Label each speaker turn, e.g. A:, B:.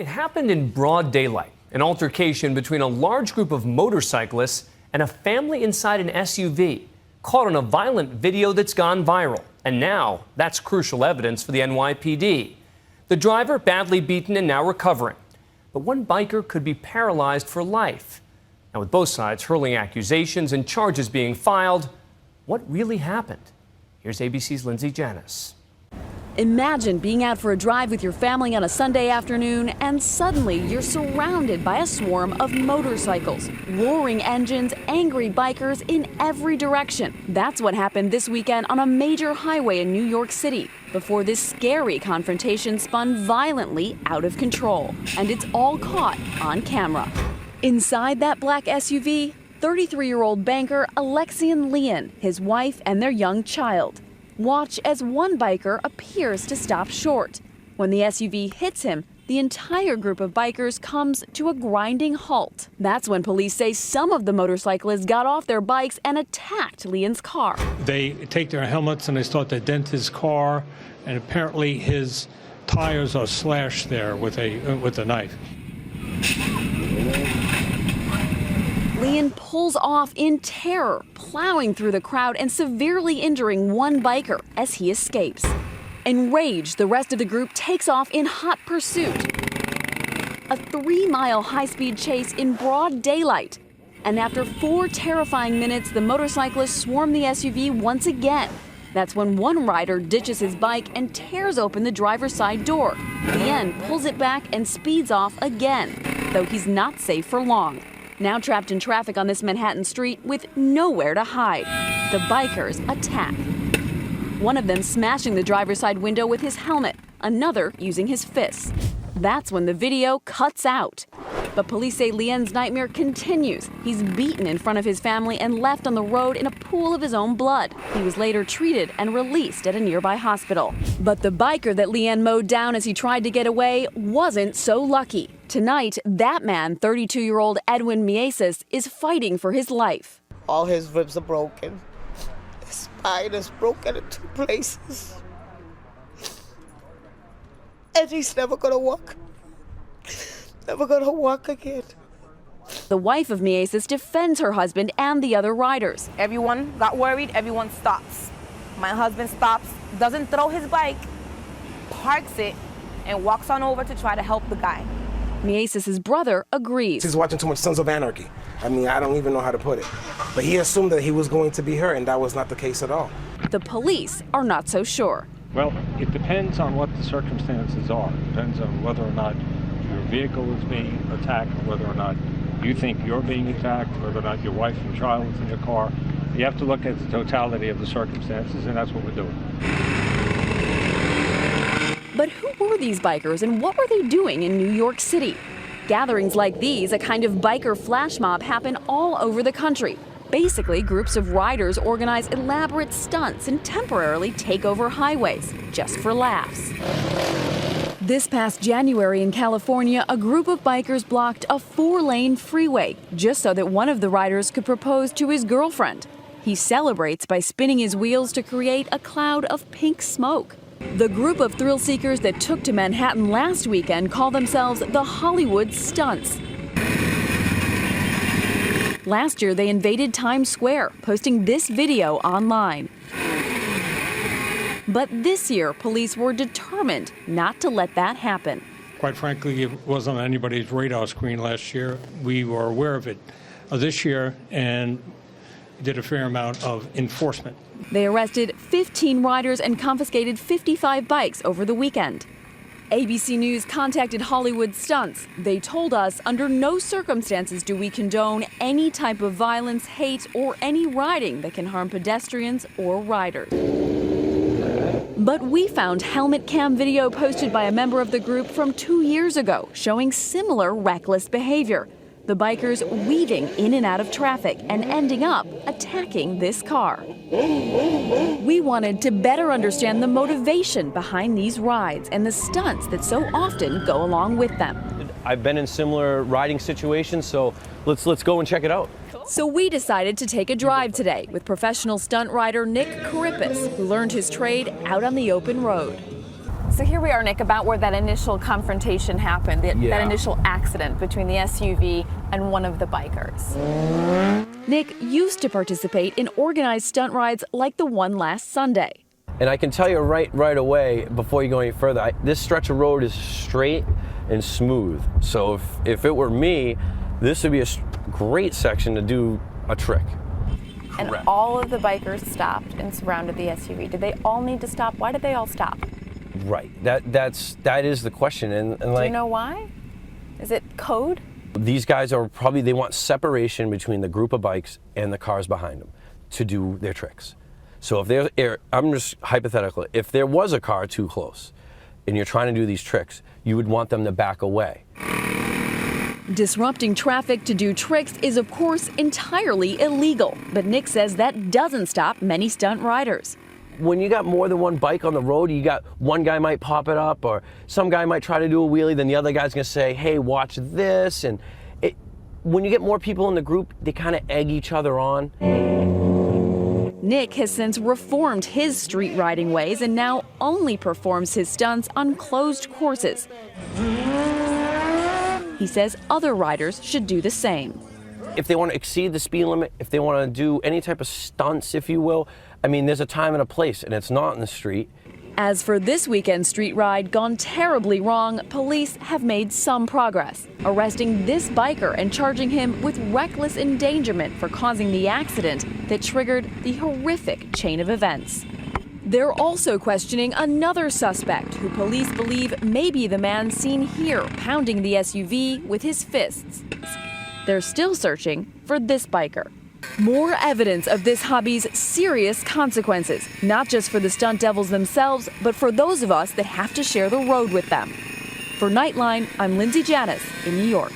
A: It happened in broad daylight, an altercation between a large group of motorcyclists and a family inside an SUV, caught on a violent video that's gone viral. And now that's crucial evidence for the NYPD. The driver badly beaten and now recovering. But one biker could be paralyzed for life. Now, with both sides hurling accusations and charges being filed, what really happened? Here's ABC's Lindsay Janis.
B: Imagine being out for a drive with your family on a Sunday afternoon, and suddenly you're surrounded by a swarm of motorcycles, roaring engines, angry bikers in every direction. That's what happened this weekend on a major highway in New York City, before this scary confrontation spun violently out of control. And it's all caught on camera. Inside that black SUV, 33-year-old banker Alexian Leon, his wife, and their young child. Watch as one biker appears to stop short. When the SUV hits him, the entire group of bikers comes to a grinding halt. That's when police say some of the motorcyclists got off their bikes and attacked Leon's car.
C: They take their helmets and they start to dent his car, and apparently his tires are slashed there with a knife.
B: Leon pulls off in terror, plowing through the crowd and severely injuring one biker as he escapes. Enraged, the rest of the group takes off in hot pursuit. A 3-mile high-speed chase in broad daylight. And after 4 terrifying minutes, the motorcyclists swarm the SUV once again. That's when one rider ditches his bike and tears open the driver's side door. Leon pulls it back and speeds off again, though he's not safe for long. Now trapped in traffic on this Manhattan street with nowhere to hide, the bikers attack. One of them smashing the driver's side window with his helmet, another using his fists. That's when the video cuts out. But police say Leon's nightmare continues. He's beaten in front of his family and left on the road in a pool of his own blood. He was later treated and released at a nearby hospital. But the biker that Leon mowed down as he tried to get away wasn't so lucky. Tonight, that man, 32-year-old Edwin Mieses, is fighting for his life.
D: All his ribs are broken. His spine is broken in 2 places. And he's never gonna walk. Never gonna walk again.
B: The wife of Mieses defends her husband and the other riders.
E: Everyone got worried, everyone stops. My husband stops, doesn't throw his bike, parks it, and walks on over to try to help the guy.
B: Mieses' brother agrees.
F: He's watching too much Sons of Anarchy. I mean, I don't even know how to put it. But he assumed that he was going to be hurt, and that was not the case at all.
B: The police are not so sure.
C: Well, it depends on what the circumstances are. It depends on whether or not your vehicle is being attacked, whether or not you think you're being attacked, whether or not your wife and child is in your car. You have to look at the totality of the circumstances, and that's what we're doing.
B: But who were these bikers and what were they doing in New York City? Gatherings like these, a kind of biker flash mob, happen all over the country. Basically, groups of riders organize elaborate stunts and temporarily take over highways, just for laughs. This past January in California, a group of bikers blocked a 4-lane freeway just so that one of the riders could propose to his girlfriend. He celebrates by spinning his wheels to create a cloud of pink smoke. The group of thrill seekers that took to Manhattan last weekend call themselves the Hollywood Stunts. Last year, they invaded Times Square, posting this video online. But this year, police were determined not to let that happen.
C: Quite frankly, it wasn't on anybody's radar screen last year. We were aware of it this year and did a fair amount of enforcement.
B: They arrested 15 riders and confiscated 55 bikes over the weekend. ABC News contacted Hollywood Stunts. They told us under no circumstances do we condone any type of violence, hate, or any riding that can harm pedestrians or riders. But we found helmet cam video posted by a member of the group from 2 years ago showing similar reckless behavior. The bikers weaving in and out of traffic and ending up attacking this car. We wanted to better understand the motivation behind these rides and the stunts that so often go along with them.
G: I've been in similar riding situations, so let's go and check it out.
B: So we decided to take a drive today with professional stunt rider Nick Karipis, who learned his trade out on the open road.
H: So here we are, Nick, about where that initial confrontation happened, that initial accident between the SUV and one of the bikers.
B: Nick used to participate in organized stunt rides like the one last Sunday.
G: And I can tell you right away, before you go any further, this stretch of road is straight and smooth. So if it were me, this would be a great section to do a trick.
H: And all of the bikers stopped and surrounded the SUV. Did they all need to stop? Why did they all stop?
G: Right. That is the question. And
H: Do you know why? Is it code?
G: These guys are probably, they want separation between the group of bikes and the cars behind them to do their tricks. So if I'm just hypothetical, if there was a car too close and you're trying to do these tricks, you would want them to back away.
B: Disrupting traffic to do tricks is, of course, entirely illegal. But Nick says that doesn't stop many stunt riders.
G: When you got more than one bike on the road, you got one guy might pop it up, or some guy might try to do a wheelie, then the other guy's gonna say, hey, watch this. And when you get more people in the group, they kind of egg each other on.
B: Nick has since reformed his street riding ways and now only performs his stunts on closed courses. He says other riders should do the same.
G: If they want to exceed the speed limit, if they want to do any type of stunts, if you will, I mean, there's a time and a place, and it's not in the street.
B: As for this weekend's street ride gone terribly wrong, police have made some progress, arresting this biker and charging him with reckless endangerment for causing the accident that triggered the horrific chain of events. They're also questioning another suspect who police believe may be the man seen here pounding the SUV with his fists. They're still searching for this biker. More evidence of this hobby's serious consequences, not just for the stunt devils themselves, but for those of us that have to share the road with them. For Nightline, I'm Lindsay Janis in New York.